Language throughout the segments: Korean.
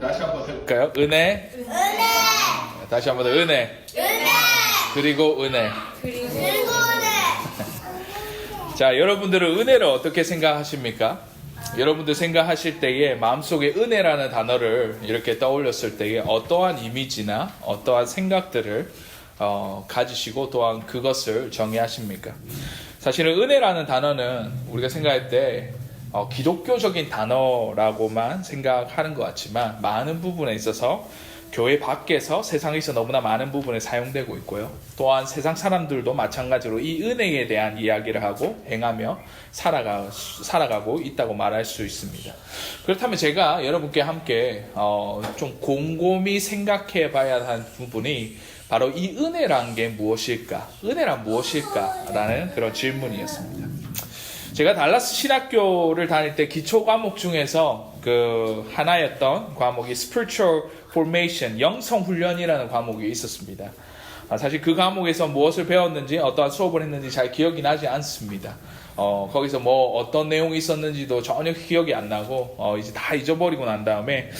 다시 한번 해볼까요? 은혜. 다시 한번 더 은혜. 그리고 은혜. 자, 여러분들은 은혜를 어떻게 생각하십니까? 여러분들 생각하실 때에 마음속에 은혜라는 단어를 이렇게 떠올렸을 때에 어떠한 이미지나 어떠한 생각들을 가지시고 또한 그것을 정의하십니까? 사실은 은혜라는 단어는 우리가 생각할 때 기독교적인 단어라고만 생각하는 것 같지만 많은 부분에 있어서 교회 밖에서 세상에서 너무나 많은 부분에 사용되고 있고요. 또한 세상 사람들도 마찬가지로 이 은혜에 대한 이야기를 하고 행하며 살아가고 있다고 말할 수 있습니다. 그렇다면 제가 여러분께 함께 좀 곰곰이 생각해 봐야 하는 부분이 바로 이 은혜란 게 무엇일까? 은혜란 무엇일까? 라는 그런 질문이었습니다. 제가 달라스 신학교를 다닐 때 기초 과목 중에서 그 하나였던 과목이 Spiritual Formation, 영성 훈련이라는 과목이 있었습니다. 사실 그 과목에서 무엇을 배웠는지 어떠한 수업을 했는지 잘 기억이 나지 않습니다. 거기서 뭐 어떤 내용이 있었는지도 전혀 기억이 안 나고 이제 다 잊어버리고 난 다음에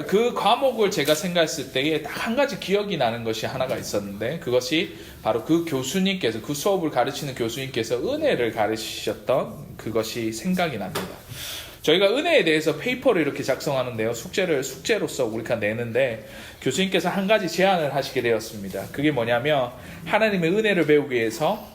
그 과목을 제가 생각했을 때에 딱 한 가지 기억이 나는 것이 하나가 있었는데 그것이 바로 그 교수님께서 그 수업을 가르치는 교수님께서 은혜를 가르치셨던 그것이 생각이 납니다. 저희가 은혜에 대해서 페이퍼를 이렇게 작성하는데요. 숙제로서 우리가 내는데 교수님께서 한 가지 제안을 하시게 되었습니다. 그게 뭐냐면 하나님의 은혜를 배우기 위해서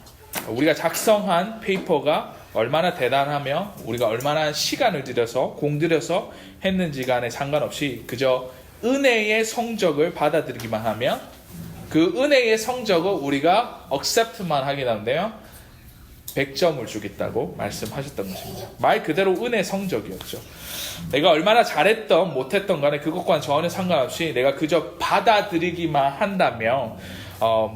우리가 작성한 페이퍼가 얼마나 대단하며 우리가 얼마나 시간을 들여서 공들여서 했는지 간에 상관없이 그저 은혜의 성적을 받아들이기만 하면 그 은혜의 성적을 우리가 accept만 하게 되는데요. 100점을 주겠다고 말씀하셨던 것입니다. 말 그대로 은혜 성적이었죠. 내가 얼마나 잘했던 못했던 간에 그것과는 전혀 상관없이 내가 그저 받아들이기만 한다면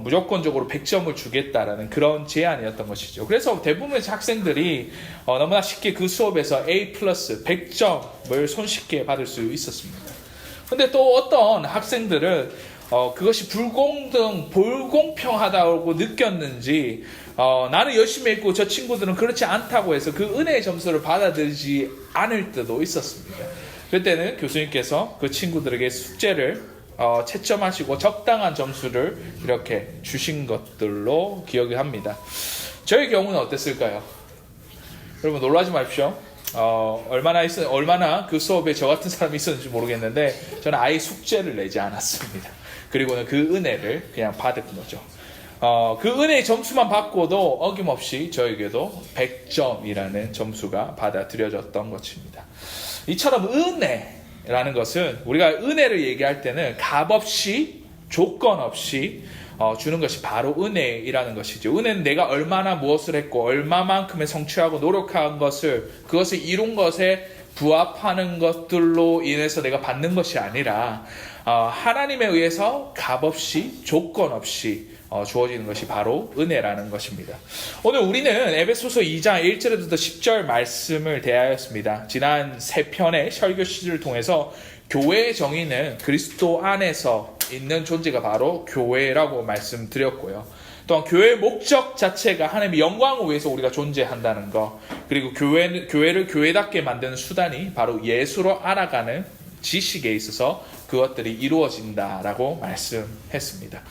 무조건적으로 100점을 주겠다라는 그런 제안이었던 것이죠. 그래서 대부분의 학생들이 너무나 쉽게 그 수업에서 A 플러스 100점을 손쉽게 받을 수 있었습니다. 근데 또 어떤 학생들은 그것이 불공평하다고 느꼈는지 나는 열심히 했고 저 친구들은 그렇지 않다고 해서 그 은혜의 점수를 받아들이지 않을 때도 있었습니다. 그때는 교수님께서 그 친구들에게 숙제를 채점하시고 적당한 점수를 이렇게 주신 것들로 기억이 합니다. 저의 경우는 어땠을까요? 여러분 놀라지 마십시오. 얼마나 그 수업에 저 같은 사람이 있었는지 모르겠는데 저는 아예 숙제를 내지 않았습니다. 그리고는 그 은혜를 그냥 받은 거죠. 그 은혜의 점수만 받고도 어김없이 저에게도 100점이라는 점수가 받아들여졌던 것입니다. 이처럼 은혜라는 것은 우리가 은혜를 얘기할 때는 값없이 조건 없이 주는 것이 바로 은혜이라는 것이죠. 은혜는 내가 얼마나 무엇을 했고 얼마만큼의 성취하고 노력한 것을 그것을 이룬 것에 부합하는 것들로 인해서 내가 받는 것이 아니라 하나님에 의해서 값없이 조건 없이 주어지는 것이 바로 은혜라는 것입니다. 오늘 우리는 에베소서 2장 1절부터 10절 말씀을 대하였습니다. 지난 3편의 설교 시리즈를 통해서 교회의 정의는 그리스도 안에서 있는 존재가 바로 교회라고 말씀드렸고요. 또한 교회의 목적 자체가 하나님의 영광을 위해서 우리가 존재한다는 것, 그리고 교회를 교회답게 만드는 수단이 바로 예수로 알아가는 지식에 있어서 그것들이 이루어진다라고 말씀했습니다.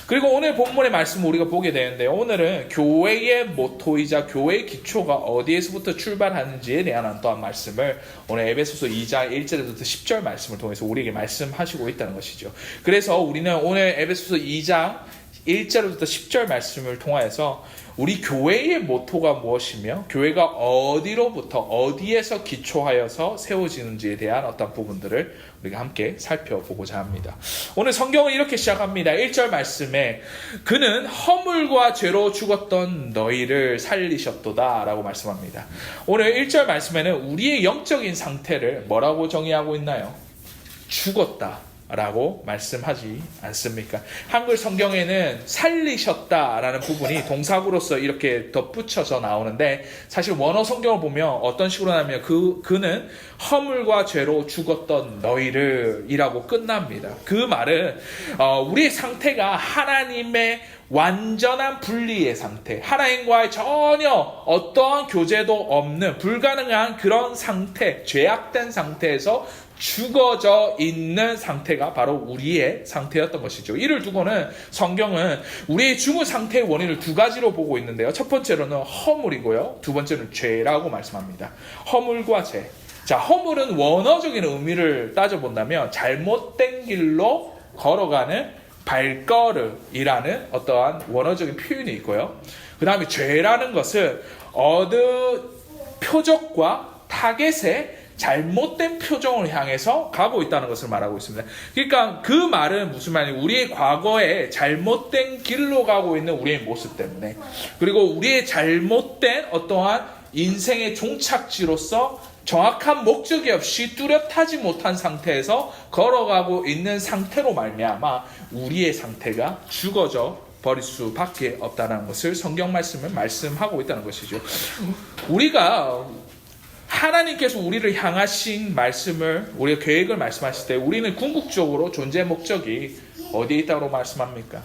그리고 오늘 본문의 말씀을 우리가 보게 되는데 오늘은 교회의 모토이자 교회의 기초가 어디에서부터 출발하는지에 대한 또한 말씀을 오늘 에베소서 2장 1절부터 10절 말씀을 통해서 우리에게 말씀하시고 있다는 것이죠. 그래서 우리는 오늘 에베소서 2장 1절부터 10절 말씀을 통하여서 우리 교회의 모토가 무엇이며 교회가 어디로부터 어디에서 기초하여서 세워지는지에 대한 어떤 부분들을 우리가 함께 살펴보고자 합니다. 오늘 성경은 이렇게 시작합니다. 1절 말씀에 그는 허물과 죄로 죽었던 너희를 살리셨도다 라고 말씀합니다. 오늘 1절 말씀에는 우리의 영적인 상태를 뭐라고 정의하고 있나요? 죽었다 라고 말씀하지 않습니까? 한글 성경에는 살리셨다라는 부분이 동사구로서 이렇게 덧붙여서 나오는데 사실 원어 성경을 보면 어떤 식으로 나오면 그는 허물과 죄로 죽었던 너희를 이라고 끝납니다. 그 말은 우리의 상태가 하나님의 완전한 분리의 상태, 하나님과의 전혀 어떠한 교제도 없는 불가능한 그런 상태, 죄악된 상태에서 죽어져 있는 상태가 바로 우리의 상태였던 것이죠. 이를 두고는 성경은 우리의 죽은 상태의 원인을 두 가지로 보고 있는데요. 첫 번째로는 허물이고요. 두 번째는 죄라고 말씀합니다. 허물과 죄. 자, 허물은 원어적인 의미를 따져본다면 잘못된 길로 걸어가는 발걸음이라는 어떠한 원어적인 표현이 있고요. 그 다음에 죄라는 것은 어느 표적과 타겟의 잘못된 표정을 향해서 가고 있다는 것을 말하고 있습니다. 그러니까 그 말은 무슨 말이냐면 우리의 과거에 잘못된 길로 가고 있는 우리의 모습 때문에, 그리고 우리의 잘못된 어떠한 인생의 종착지로서 정확한 목적이 없이 뚜렷하지 못한 상태에서 걸어가고 있는 상태로 말미암아 우리의 상태가 죽어져 버릴 수밖에 없다는 것을 성경 말씀을 말씀하고 있다는 것이죠. 우리가 하나님께서 우리를 향하신 말씀을, 우리의 계획을 말씀하실 때 우리는 궁극적으로 존재 목적이 어디에 있다고 말씀합니까?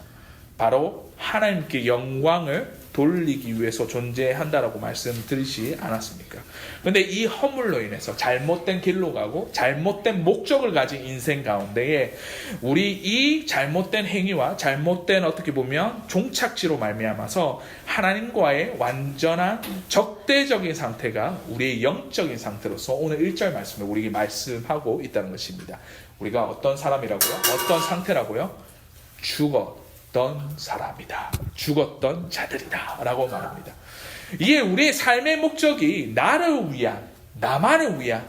바로 하나님께 영광을 돌리기 위해서 존재한다라고 말씀드리지 않았습니까? 그런데 이 허물로 인해서 잘못된 길로 가고 잘못된 목적을 가진 인생 가운데에 우리 이 잘못된 행위와 잘못된 어떻게 보면 종착지로 말미암아서 하나님과의 완전한 적대적인 상태가 우리의 영적인 상태로서 오늘 1절 말씀에 우리에게 말씀하고 있다는 것입니다. 우리가 어떤 사람이라고요? 어떤 상태라고요? 죽었던 사람이다. 죽었던 자들이다 라고 말합니다. 이게 우리의 삶의 목적이 나를 위한, 나만을 위한,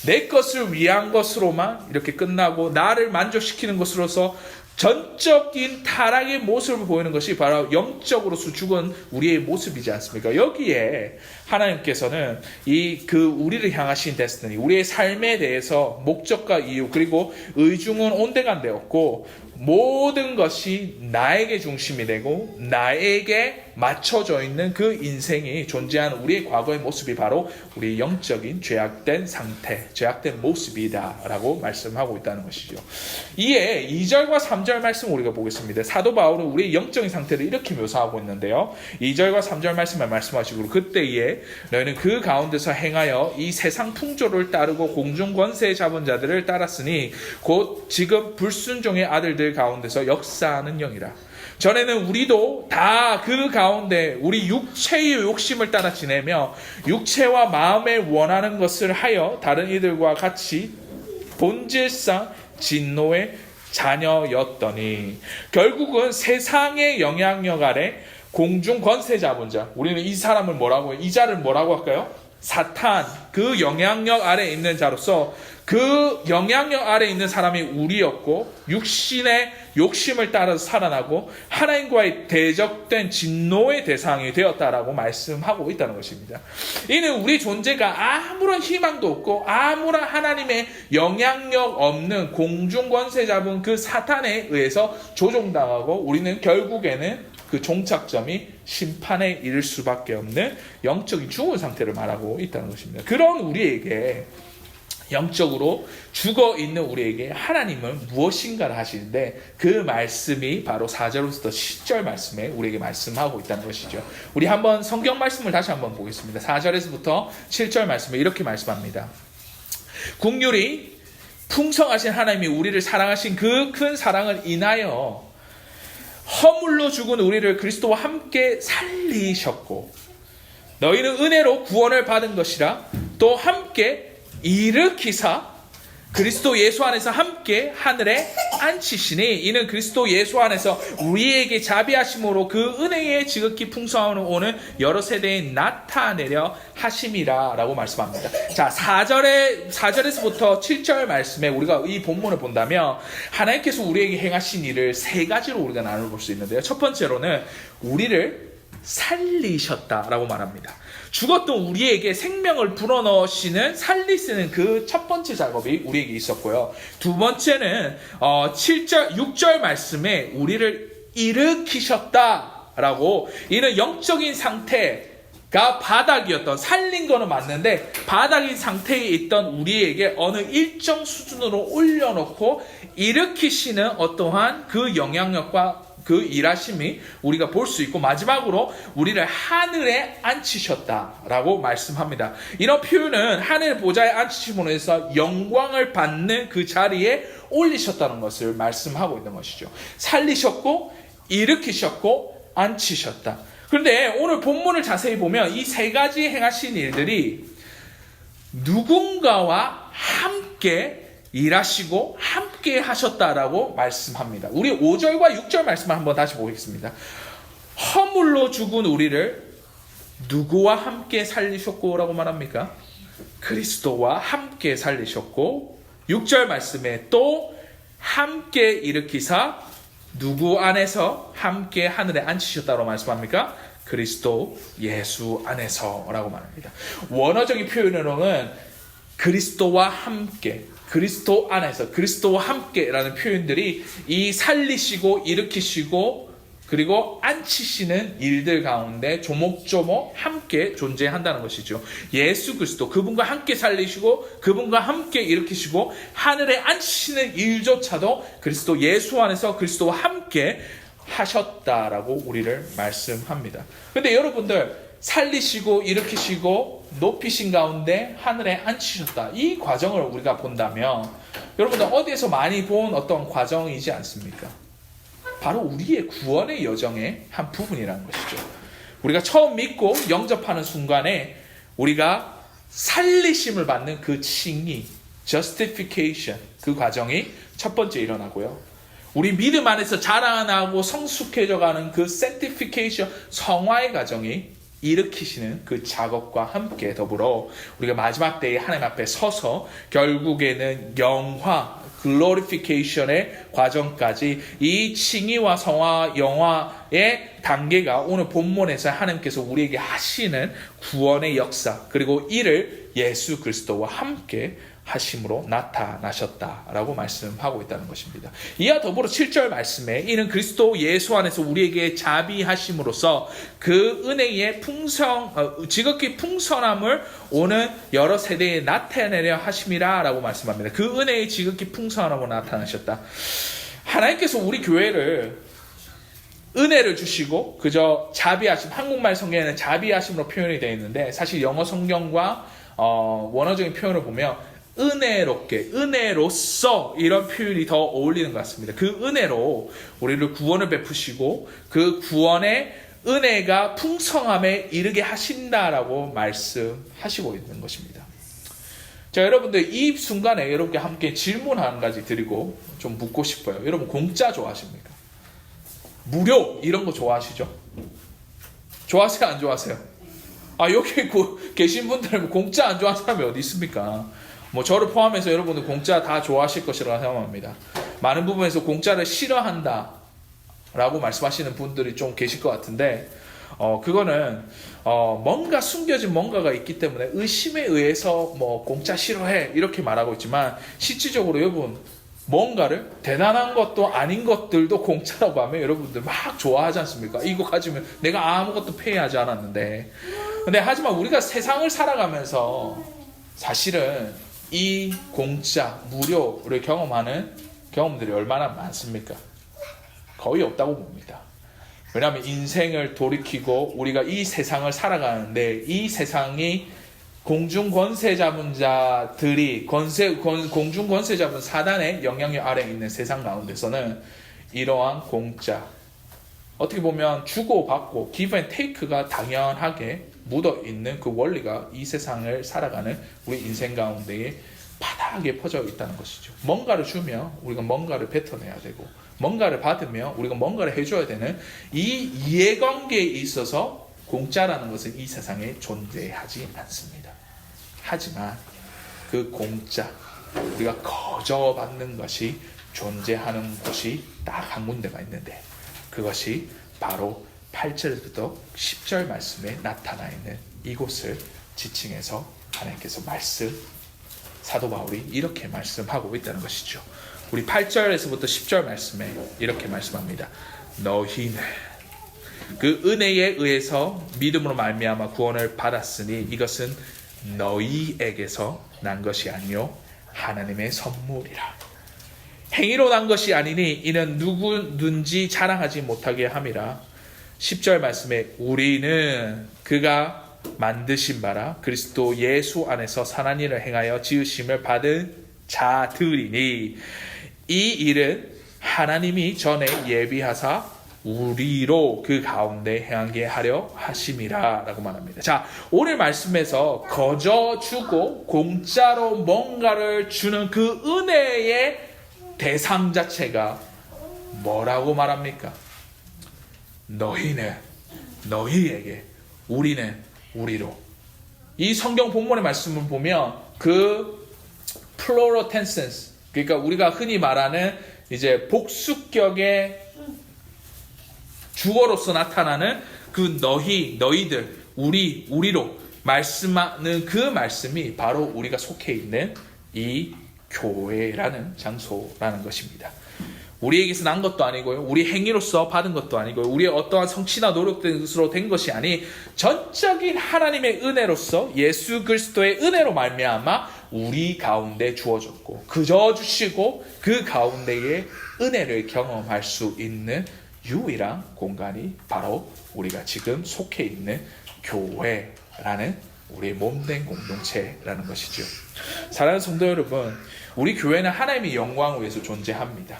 내 것을 위한 것으로만 이렇게 끝나고 나를 만족시키는 것으로서 전적인 타락의 모습을 보이는 것이 바로 영적으로서 죽은 우리의 모습이지 않습니까? 여기에 하나님께서는 우리를 향하신 데스티니, 우리의 삶에 대해서 목적과 이유, 그리고 의중은 온데간데없고 모든 것이 나에게 중심이 되고 나에게 맞춰져 있는 그 인생이 존재하는 우리의 과거의 모습이 바로 우리의 영적인 죄악된 상태, 죄악된 모습이다 라고 말씀하고 있다는 것이죠. 이에 2절과 3절 말씀 우리가 보겠습니다. 사도 바울은 우리의 영적인 상태를 이렇게 묘사하고 있는데요. 2절과 3절 말씀을 말씀하시고, 그때에 너희는 그 가운데서 행하여 이 세상 풍조를 따르고 공중 권세 잡은 자들을 따랐으니 곧 지금 불순종의 아들들 가운데서 역사하는 영이라. 전에는 우리도 다 그 가운데 우리 육체의 욕심을 따라 지내며 육체와 마음에 원하는 것을 하여 다른 이들과 같이 본질상 진노의 자녀였더니 결국은 세상의 영향력 아래 공중 권세 잡은 자, 우리는 이 사람을 뭐라고 해요? 이 자를 뭐라고 할까요? 사탄, 그 영향력 아래 있는 자로서 그 영향력 아래 있는 사람이 우리였고 육신의 욕심을 따라서 살아나고 하나님과의 대적된 진노의 대상이 되었다라고 말씀하고 있다는 것입니다. 이는 우리 존재가 아무런 희망도 없고 아무런 하나님의 영향력 없는 공중 권세 잡은 그 사탄에 의해서 조종당하고 우리는 결국에는 그 종착점이 심판에 이를 수밖에 없는 영적인 죽은 상태를 말하고 있다는 것입니다. 그런 우리에게, 영적으로 죽어있는 우리에게 하나님은 무엇인가를 하시는데 그 말씀이 바로 4절부터 10절 말씀에 우리에게 말씀하고 있다는 것이죠. 우리 한번 성경 말씀을 다시 한번 보겠습니다. 4절에서부터 7절 말씀에 이렇게 말씀합니다. 긍휼이 풍성하신 하나님이 우리를 사랑하신 그 큰 사랑을 인하여 허물로 죽은 우리를 그리스도와 함께 살리셨고 너희는 은혜로 구원을 받은 것이라 또 함께 일으키사 그리스도 예수 안에서 함께 하늘에 앉히시니 이는 그리스도 예수 안에서 우리에게 자비하심으로 그 은혜의 지극히 풍성함으로 오는 여러 세대에 나타내려 하심이라 라고 말씀합니다. 자, 4절에서부터 7절 말씀에 우리가 이 본문을 본다면 하나님께서 우리에게 행하신 일을 세 가지로 우리가 나눠볼 수 있는데요. 첫 번째로는 우리를 살리셨다라고 말합니다. 죽었던 우리에게 생명을 불어넣으시는 살리시는 그 첫 번째 작업이 우리에게 있었고요. 두 번째는 6절 말씀에 우리를 일으키셨다라고, 이는 영적인 상태가 바닥이었던, 살린 거는 맞는데 바닥인 상태에 있던 우리에게 어느 일정 수준으로 올려놓고 일으키시는 어떠한 그 영향력과 그 일하심이 우리가 볼 수 있고, 마지막으로 우리를 하늘에 앉히셨다라고 말씀합니다. 이런 표현은 하늘 보좌에 앉히심으로 해서 영광을 받는 그 자리에 올리셨다는 것을 말씀하고 있는 것이죠. 살리셨고 일으키셨고 앉히셨다. 그런데 오늘 본문을 자세히 보면 이 세 가지 행하신 일들이 누군가와 함께 일하시고 함께 하셨다라고 말씀합니다. 우리 5절과 6절 말씀을 한번 다시 보겠습니다. 허물로 죽은 우리를 누구와 함께 살리셨고 라고 말합니까? 그리스도와 함께 살리셨고, 6절 말씀에 또 함께 일으키사 누구 안에서 함께 하늘에 앉히셨다고 말씀합니까? 그리스도 예수 안에서라고 말합니다. 원어적인 표현으로는 그리스도와 함께, 그리스도 안에서, 그리스도와 함께라는 표현들이 이 살리시고 일으키시고 그리고 앉히시는 일들 가운데 조목조목 함께 존재한다는 것이죠. 예수 그리스도, 그분과 함께 살리시고 그분과 함께 일으키시고 하늘에 앉히시는 일조차도 그리스도 예수 안에서 그리스도와 함께 하셨다라고 우리를 말씀합니다. 그런데 여러분들, 살리시고 일으키시고 높이신 가운데 하늘에 앉히셨다, 이 과정을 우리가 본다면 여러분들 어디에서 많이 본 어떤 과정이지 않습니까? 바로 우리의 구원의 여정의 한 부분이라는 것이죠. 우리가 처음 믿고 영접하는 순간에 우리가 살리심을 받는 그 칭의, justification, 그 과정이 첫 번째 일어나고요. 우리 믿음 안에서 자라나고 성숙해져가는 그 sanctification, 성화의 과정이 일으키시는 그 작업과 함께 더불어 우리가 마지막 때에 하나님 앞에 서서 결국에는 영화, glorification의 과정까지 이 칭의와 성화, 영화의 단계가 오늘 본문에서 하나님께서 우리에게 하시는 구원의 역사, 그리고 이를 예수 그리스도와 함께 하심으로 나타나셨다라고 말씀하고 있다는 것입니다. 이와 더불어 7절 말씀에 이는 그리스도 예수 안에서 우리에게 자비하심으로써 그 은혜의 지극히 풍성함을 오는 여러 세대에 나타내려 하심이라 라고 말씀합니다. 그 은혜의 지극히 풍성함으로 나타나셨다. 하나님께서 우리 교회를 은혜를 주시고 그저 자비하심, 한국말 성경에는 자비하심으로 표현이 되어 있는데 사실 영어 성경과 원어적인 표현을 보면 은혜롭게, 은혜로서 이런 표현이 더 어울리는 것 같습니다. 그 은혜로 우리를 구원을 베푸시고 그 구원의 은혜가 풍성함에 이르게 하신다라고 말씀하시고 있는 것입니다. 자, 여러분들 이 순간에 여러분께 함께 질문 한 가지 드리고 좀 묻고 싶어요. 여러분 공짜 좋아하십니까? 무료 이런 거 좋아하시죠? 좋아하세요? 안 좋아하세요? 여기 계신 분들은 공짜 안 좋아하는 사람이 어디 있습니까? 저를 포함해서 여러분들 공짜 다 좋아하실 것이라고 생각합니다. 많은 부분에서 공짜를 싫어한다 라고 말씀하시는 분들이 좀 계실 것 같은데 그거는 뭔가 숨겨진 뭔가가 있기 때문에 의심에 의해서 공짜 싫어해 이렇게 말하고 있지만 실질적으로 여러분 뭔가를 대단한 것도 아닌 것들도 공짜라고 하면 여러분들 막 좋아하지 않습니까? 이거 가지면 내가 아무것도 페이하지 않았는데. 근데 하지만 우리가 세상을 살아가면서 사실은 이 공짜, 무료를 경험하는 경험들이 얼마나 많습니까? 거의 없다고 봅니다. 왜냐하면 인생을 돌이키고 우리가 이 세상을 살아가는데 이 세상이 공중 권세 잡은 자들이 공중 권세 잡은 사단의 영향력 아래에 있는 세상 가운데서는 이러한 공짜, 어떻게 보면 주고받고 give and take가 당연하게 묻어있는 그 원리가 이 세상을 살아가는 우리 인생 가운데에 바닥에 퍼져 있다는 것이죠. 뭔가를 주면 우리가 뭔가를 뱉어내야 되고 뭔가를 받으면 우리가 뭔가를 해줘야 되는 이 이해관계에 있어서 공짜라는 것은 이 세상에 존재하지 않습니다. 하지만 그 공짜, 우리가 거저 받는 것이 존재하는 곳이 딱 한 군데가 있는데 그것이 바로 8절부터 10절 말씀에 나타나 있는 이곳을 지칭해서 하나님께서 사도 바울이 이렇게 말씀하고 있다는 것이죠. 우리 8절에서부터 10절 말씀에 이렇게 말씀합니다. 너희는 그 은혜에 의해서 믿음으로 말미암아 구원을 받았으니 이것은 너희에게서 난 것이 아니요 하나님의 선물이라. 행위로 난 것이 아니니 이는 누구든지 자랑하지 못하게 함이라. 10절 말씀에 우리는 그가 만드신 바라 그리스도 예수 안에서 선한 일을 행하여 지으심을 받은 자들이니 이 일은 하나님이 전에 예비하사 우리로 그 가운데 행하게 하려 하심이라 라고 말합니다. 자, 오늘 말씀에서 거저 주고 공짜로 뭔가를 주는 그 은혜의 대상 자체가 뭐라고 말합니까? 너희는 너희에게, 우리는 우리로. 이 성경 본문의 말씀을 보면 그 플로럴 텐센스, 그러니까 우리가 흔히 말하는 이제 복수격의 주어로서 나타나는 그 너희, 너희들, 우리, 우리로 말씀하는 그 말씀이 바로 우리가 속해 있는 이 교회라는 장소라는 것입니다. 우리에게서 난 것도 아니고요, 우리 행위로서 받은 것도 아니고요, 우리의 어떠한 성취나 노력으로 된 것이 아닌 전적인 하나님의 은혜로서 예수 그리스도의 은혜로 말미암아 우리 가운데 주어졌고 그저 주시고 그 가운데에 은혜를 경험할 수 있는 유일한 공간이 바로 우리가 지금 속해 있는 교회라는 우리의 몸된 공동체라는 것이죠. 사랑하는 성도 여러분, 우리 교회는 하나님의 영광을 위해서 존재합니다.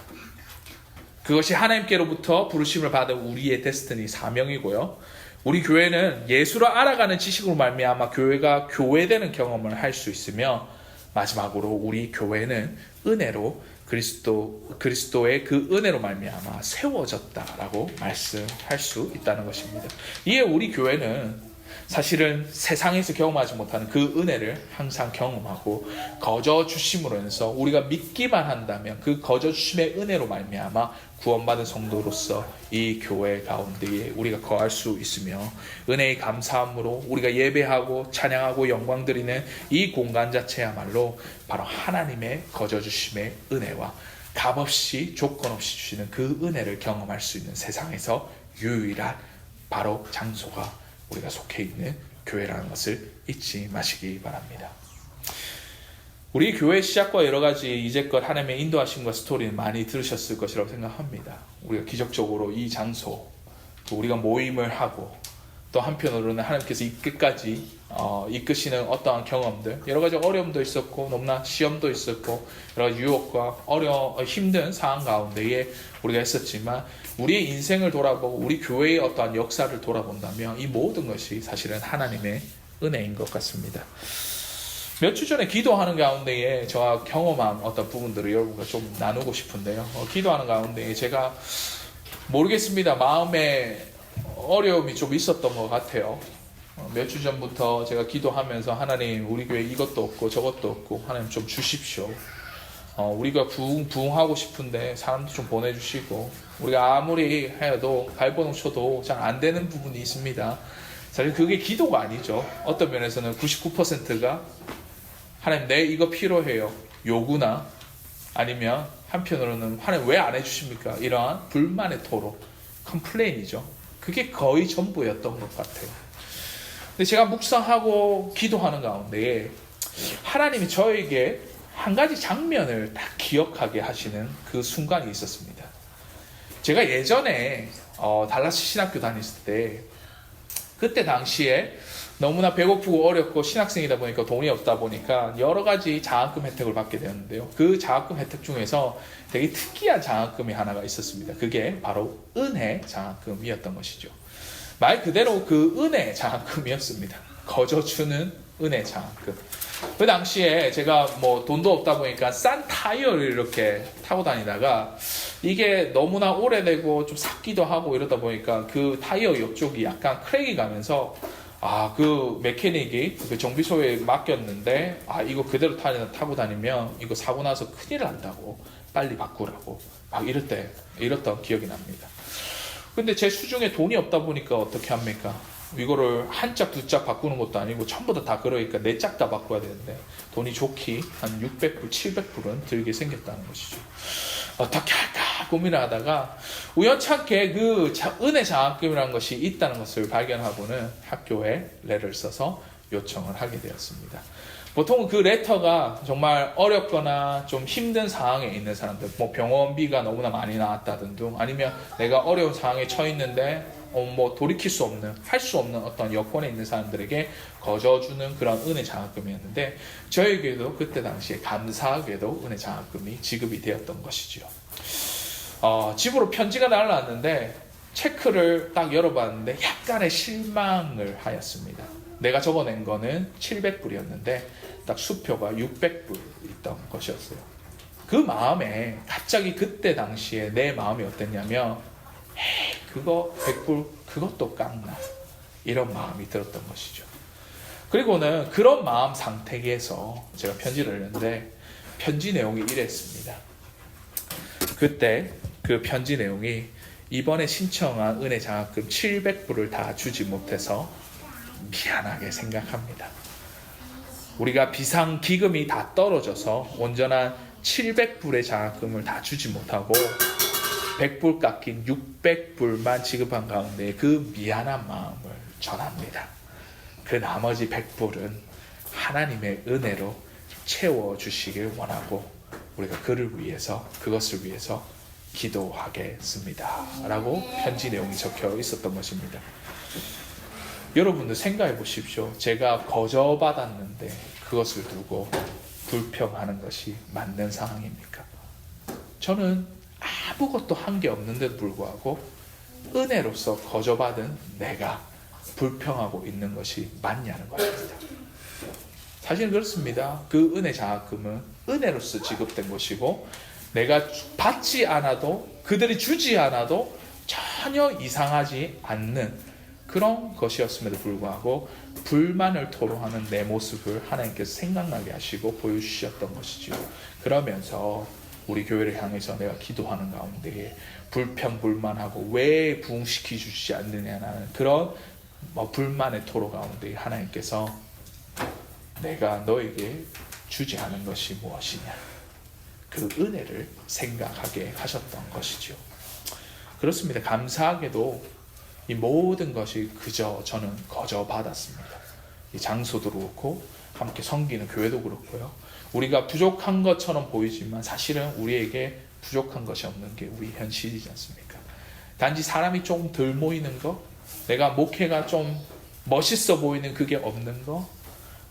그것이 하나님께로부터 부르심을 받은 우리의 데스티니, 사명이고요. 우리 교회는 예수를 알아가는 지식으로 말미암아 교회가 교회되는 경험을 할 수 있으며, 마지막으로 우리 교회는 은혜로 그리스도의 그 은혜로 말미암아 세워졌다라고 말씀할 수 있다는 것입니다. 이에 우리 교회는 사실은 세상에서 경험하지 못하는 그 은혜를 항상 경험하고 거저 주심으로 인해서 우리가 믿기만 한다면 그 거저 주심의 은혜로 말미암아 구원받은 성도로서 이 교회 가운데에 우리가 거할 수 있으며, 은혜의 감사함으로 우리가 예배하고 찬양하고 영광 드리는 이 공간 자체야말로 바로 하나님의 거저 주심의 은혜와 값없이 조건 없이 주시는 그 은혜를 경험할 수 있는 세상에서 유일한 바로 장소가 우리가 속해 있는 교회라는 것을 잊지 마시기 바랍니다. 우리 교회 시작과 여러 가지 이제껏 하나님의 인도하심과 스토리는 많이 들으셨을 것이라고 생각합니다. 우리가 기적적으로 이 장소, 우리가 모임을 하고 또 한편으로는 하나님께서 끝까지 이끄시는 어떠한 경험들, 여러 가지 어려움도 있었고 너무나 시험도 있었고 여러 가지 유혹과 힘든 상황 가운데에 우리가 했었지만, 우리의 인생을 돌아보고 우리 교회의 어떠한 역사를 돌아본다면 이 모든 것이 사실은 하나님의 은혜인 것 같습니다. 몇 주 전에 기도하는 가운데에 저와 경험한 어떤 부분들을 여러분과 좀 나누고 싶은데요. 기도하는 가운데에 제가 모르겠습니다. 마음에 어려움이 좀 있었던 것 같아요. 몇 주 전부터 제가 기도하면서 하나님, 우리 교회 이것도 없고 저것도 없고 하나님 좀 주십시오. 우리가 부흥하고 싶은데 사람도 좀 보내주시고, 우리가 아무리 해도 발버둥 쳐도 잘 안 되는 부분이 있습니다. 사실 그게 기도가 아니죠. 어떤 면에서는 99%가 하나님 내 이거 필요해요 요구나, 아니면 한편으로는 하나님 왜 안 해주십니까, 이러한 불만의 토로, 컴플레인이죠. 그게 거의 전부였던 것 같아요. 근데 제가 묵상하고 기도하는 가운데 하나님이 저에게 한 가지 장면을 딱 기억하게 하시는 그 순간이 있었습니다. 제가 예전에 달라스 신학교 다녔을 때, 그때 당시에 너무나 배고프고 어렵고 신학생이다 보니까 돈이 없다 보니까 여러 가지 장학금 혜택을 받게 되었는데요. 그 장학금 혜택 중에서 되게 특이한 장학금이 하나가 있었습니다. 그게 바로 은혜 장학금이었던 것이죠. 말 그대로 그 은혜 장학금이었습니다. 거저 주는 은혜 장학금. 그 당시에 제가 뭐 돈도 없다 보니까 싼 타이어를 이렇게 타고 다니다가 이게 너무나 오래되고 좀 삭기도 하고 이러다 보니까 그 타이어 옆쪽이 약간 크랙이 가면서 그 메케닉이 그 정비소에 맡겼는데 이거 그대로 타고 다니면 이거 사고 나서 큰일 난다고 빨리 바꾸라고 막 이랬던 기억이 납니다. 근데 제 수중에 돈이 없다 보니까 어떻게 합니까? 이거를 한 짝, 두 짝 바꾸는 것도 아니고 전부 다 그러니까 네 짝 다 바꿔야 되는데 돈이 좋기 한 600불, 700불은 들게 생겼다는 것이죠. 어떻게 할까 고민을 하다가 우연찮게 그 은혜 장학금이라는 것이 있다는 것을 발견하고는 학교에 레를 써서 요청을 하게 되었습니다. 보통은 그 레터가 정말 어렵거나 좀 힘든 상황에 있는 사람들, 뭐 병원비가 너무나 많이 나왔다든 등, 아니면 내가 어려운 상황에 처해 있는데 뭐 돌이킬 수 없는, 할 수 없는 어떤 여건에 있는 사람들에게 거저주는 그런 은혜 장학금이었는데, 저에게도 그때 당시에 감사하게도 은혜 장학금이 지급이 되었던 것이죠. 집으로 편지가 날라왔는데 체크를 딱 열어봤는데 약간의 실망을 하였습니다. 내가 적어낸 거는 700불이었는데 딱 수표가 600불 있던 것이었어요. 그 마음에 갑자기 그때 당시에 내 마음이 어땠냐면, 에이, 그거 100불 그것도 깡나, 이런 마음이 들었던 것이죠. 그리고는 그런 마음 상태에서 제가 편지를 했는데, 편지 내용이 이랬습니다. 그때 그 편지 내용이, 이번에 신청한 은혜 장학금 700불을 다 주지 못해서 미안하게 생각합니다. 우리가 비상기금이 다 떨어져서 온전한 700불의 장학금을 다 주지 못하고 100불 깎인 600불만 지급한 가운데 그 미안한 마음을 전합니다. 그 나머지 100불은 하나님의 은혜로 채워주시길 원하고 우리가 그것을 위해서 기도하겠습니다. 라고 편지 내용이 적혀 있었던 것입니다. 여러분들 생각해 보십시오. 제가 거저받았는데 그것을 두고 불평하는 것이 맞는 상황입니까? 저는 아무것도 한 게 없는데도 불구하고 은혜로서 거저받은 내가 불평하고 있는 것이 맞냐는 것입니다. 사실 그렇습니다. 그 은혜 장학금은 은혜로서 지급된 것이고, 내가 받지 않아도, 그들이 주지 않아도 전혀 이상하지 않는 그런 것이었음에도 불구하고 불만을 토로하는 내 모습을 하나님께서 생각나게 하시고 보여주셨던 것이죠. 그러면서 우리 교회를 향해서 내가 기도하는 가운데 불평불만하고 왜 부흥시켜 주지 않느냐는 그런 불만의 토로 가운데 하나님께서 내가 너에게 주지 않은 것이 무엇이냐, 그 은혜를 생각하게 하셨던 것이죠. 그렇습니다. 감사하게도 이 모든 것이 그저 저는 거저 받았습니다. 이 장소도 그렇고 함께 섬기는 교회도 그렇고요. 우리가 부족한 것처럼 보이지만 사실은 우리에게 부족한 것이 없는 게 우리 현실이지 않습니까? 단지 사람이 좀 덜 모이는 거, 내가 목회가 좀 멋있어 보이는 그게 없는 거,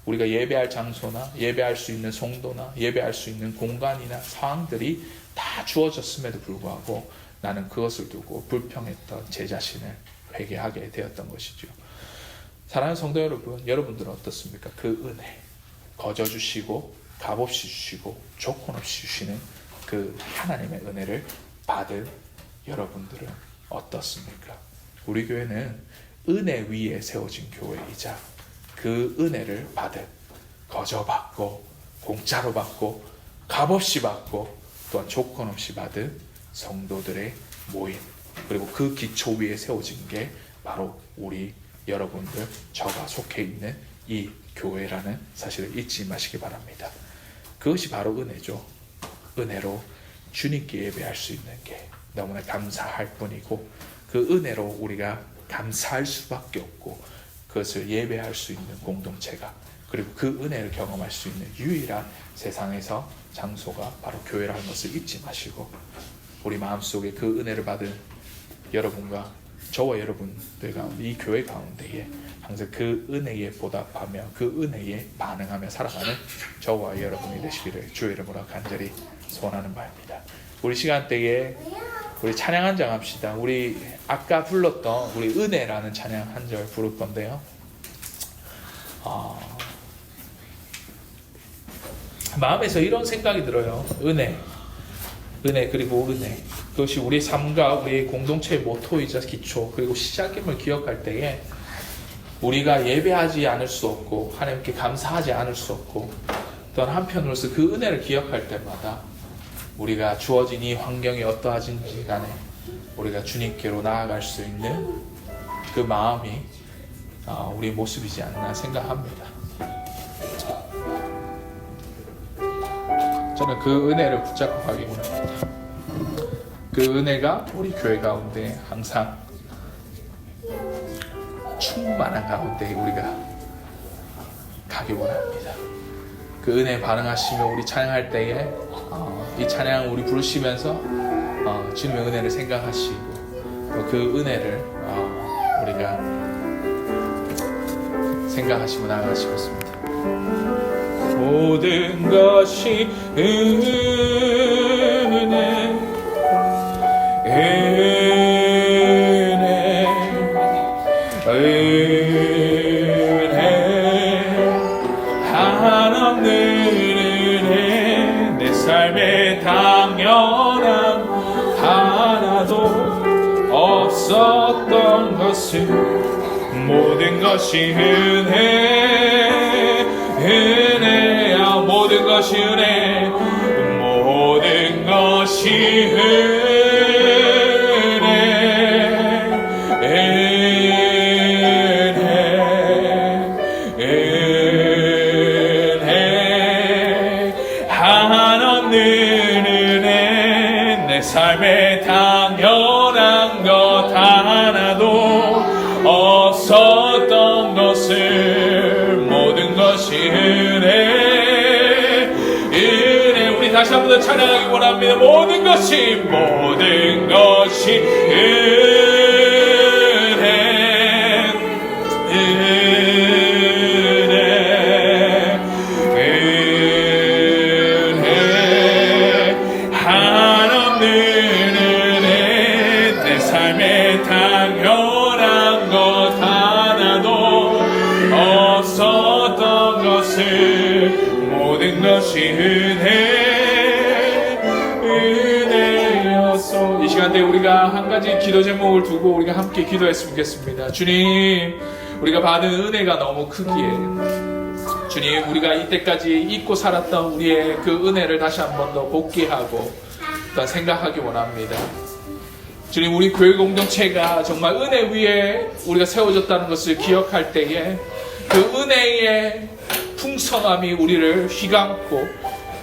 우리가 예배할 장소나 예배할 수 있는 성도나 예배할 수 있는 공간이나 상황들이 다 주어졌음에도 불구하고 나는 그것을 두고 불평했던 제 자신을 회개하게 되었던 것이죠. 사랑하는 성도 여러분, 여러분들은 어떻습니까? 그 은혜, 거저 주시고 값없이 주시고 조건 없이 주시는 그 하나님의 은혜를 받은 여러분들은 어떻습니까? 우리 교회는 은혜 위에 세워진 교회이자 그 은혜를 받은, 거저 받고 공짜로 받고 값없이 받고 또한 조건 없이 받은 성도들의 모임, 그리고 그 기초 위에 세워진 게 바로 우리 여러분들, 저가 속해 있는 이 교회라는 사실을 잊지 마시기 바랍니다. 그것이 바로 은혜죠. 은혜로 주님께 예배할 수 있는 게 너무나 감사할 뿐이고, 그 은혜로 우리가 감사할 수밖에 없고 그것을 예배할 수 있는 공동체가, 그리고 그 은혜를 경험할 수 있는 유일한 세상에서 장소가 바로 교회라는 것을 잊지 마시고, 우리 마음속에 그 은혜를 받은 여러분과 저와 여러분들 가운데, 이 교회 가운데에 항상 그 은혜에 보답하며 그 은혜에 반응하며 살아가는 저와 여러분이 되시기를 주의 이름으로 간절히 소원하는 바입니다. 우리 시간대에 우리 찬양 한 장 합시다. 우리 아까 불렀던 우리 은혜라는 찬양 한 절 부를 건데요. 마음에서 이런 생각이 들어요. 은혜 그리고 은혜. 그것이 우리 삶과 우리 공동체의 모토이자 기초, 그리고 시작임을 기억할 때에 우리가 예배하지 않을 수 없고 하나님께 감사하지 않을 수 없고, 또한 한편으로서 그 은혜를 기억할 때마다 우리가 주어진 이 환경이 어떠하든지 간에 우리가 주님께로 나아갈 수 있는 그 마음이 우리 모습이지 않나 생각합니다. 저는 그 은혜를 붙잡고 가기 원합니다. 그 은혜가 우리 교회 가운데 항상 충만한 가운데 우리가 가기 원합니다. 그 은혜에 반응하시며 우리 찬양할 때에 이 찬양 우리 부르시면서 주님의 은혜를 생각하시고 또 그 은혜를 우리가 생각하시고 나아가시겠습니다. 모든 것이 은혜 한없는 은혜 내 삶에 당연함 하나도 없었던 것을 모든 것이 은혜야 모든 것이 은혜 모든 것이 한없는 은혜 내 삶에 당연한 것 하나도 없었던 것을 모든 것이 은혜 우리 다시 한 번 더 찬양하기 원합니다. 모든 것이 한없는 은혜 내 삶에 당연한 것 하나도 없었던 것을 모든 것이 은혜였소. 이 시간대 우리가 한 가지 기도 제목을 두고 우리가 함께 기도했으면 좋겠습니다. 주님, 우리가 받은 은혜가 너무 크기에 주님, 우리가 이때까지 잊고 살았던 우리의 그 은혜를 다시 한 번 더 복귀하고 또 생각하기 원합니다. 주님, 우리 교회 공동체가 정말 은혜 위에 우리가 세워졌다는 것을 기억할 때에 그 은혜의 풍성함이 우리를 휘감고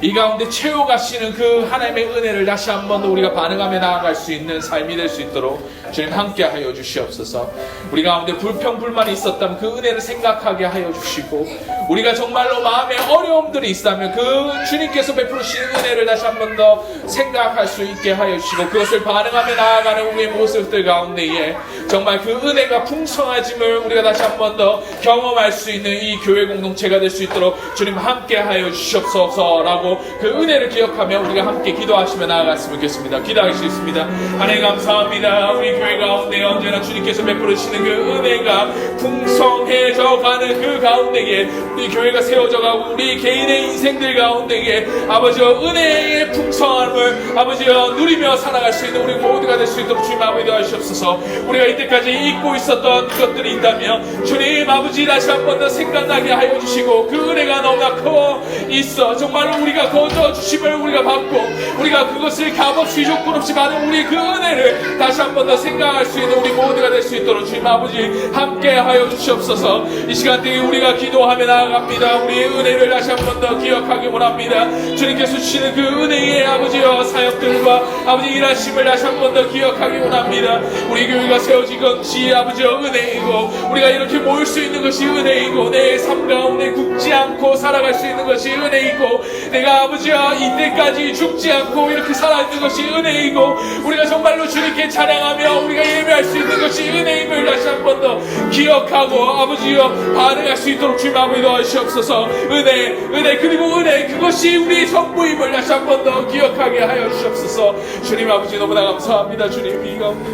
이 가운데 채워가시는 그 하나님의 은혜를 다시 한 번 더 우리가 반응하며 나아갈 수 있는 삶이 될 수 있도록 주님 함께 하여 주시옵소서. 우리 가운데 불평불만이 있었다면 그 은혜를 생각하게 하여 주시고 우리가 정말로 마음에 어려움들이 있다면 그 주님께서 베푸시는 은혜를 다시 한 번 더 생각할 수 있게 하여 주시고 그것을 반응하며 나아가는 우리의 모습들 가운데에 정말 그 은혜가 풍성해짐을 우리가 다시 한 번 더 경험할 수 있는 이 교회 공동체가 될 수 있도록 주님 함께 하여 주시옵소서라고 그 은혜를 기억하며 우리가 함께 기도하시며 나아갔으면 좋겠습니다. 기도할 수 있습니다. 하나님 감사합니다. 우리 교회 가운데 언제나 주님께서 베풀으시는 그 은혜가 풍성해져 가는 그 가운데에 우리 교회가 세워져 가고 우리 개인의 인생들 가운데에 아버지여 은혜의 풍성함을 아버지여 누리며 살아갈 수 있는 우리 모두가 될 수 있도록 주님 아버지 도와주시옵소서. 우리가 이때까지 잊고 있었던 것들이 있다면 주님 아버지 다시 한 번 더 생각나게 하여 주시고 그 은혜가 너무나 커 있어 정말로 우리가 거저 주심을 우리가 받고 우리가 그것을 값없이 조건 없이 받은 우리 그 은혜를 다시 한 번 더 생각할 수 있는 우리 모두가 될 수 있도록 주님 아버지 함께 하여 주시옵소서. 이 시간대에 우리가 기도하며 나아갑니다. 우리의 은혜를 다시 한 번 더 기억하기 원합니다. 주님께서 주시는 그 은혜의 아버지여 사역들과 아버지 일하심을 다시 한 번 더 기억하기 원합니다. 우리 교회가 세워진 것이 아버지여 은혜이고 우리가 이렇게 모일 수 있는 것이 은혜이고 내 삶 가운데 죽지 않고 살아갈 수 있는 것이 은혜이고 내가 아버지여 이때까지 죽지 않고 이렇게 살아있는 것이 은혜이고 우리가 정말로 주님께 찬양하며 우리가 예배할 수 있는 것이 은혜임을 다시 한 번 더 기억하고 아버지여 반응할 수 있도록 주님 아버지 도와주시옵소서. 은혜 그리고 은혜 그것이 우리 전부임을 다시 한 번 더 기억하게 하여 주시옵소서. 주님 아버지 너무나 감사합니다. 주님 이 가운데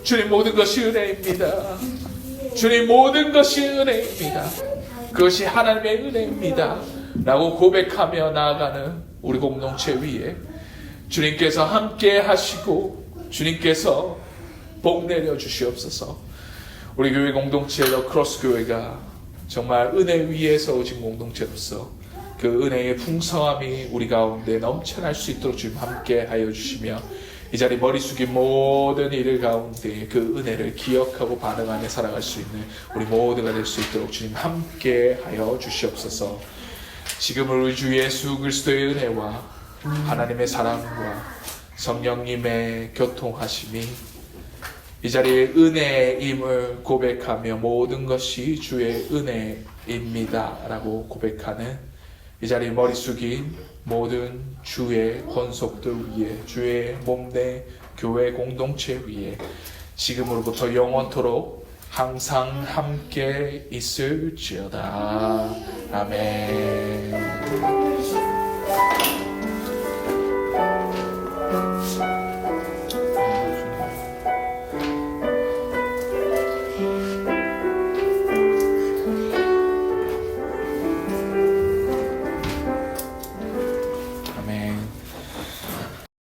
주님 모든 것이 은혜입니다. 주님 모든 것이 은혜입니다. 그것이 하나님의 은혜입니다 라고 고백하며 나아가는 우리 공동체 위에 주님께서 함께 하시고 주님께서 복 내려 주시옵소서. 우리 교회 공동체 더 크로스 교회가 정말 은혜 위에 서오신 공동체로서 그 은혜의 풍성함이 우리 가운데 넘쳐날 수 있도록 주님 함께 하여 주시며 이 자리 머리 숙인 모든 일을 가운데 그 은혜를 기억하고 반응하며 살아갈 수 있는 우리 모두가 될 수 있도록 주님 함께 하여 주시옵소서. 지금은 우리 주 예수 그리스도의 은혜와 하나님의 사랑과 성령님의 교통하심이 이 자리에 은혜임을 고백하며 모든 것이 주의 은혜 입니다 라고 고백하는 이 자리에 머리 숙인 모든 주의 권속들 위에, 주의 몸내 교회 공동체 위에 지금으로부터 영원토록 항상 함께 있을지어다. 아멘.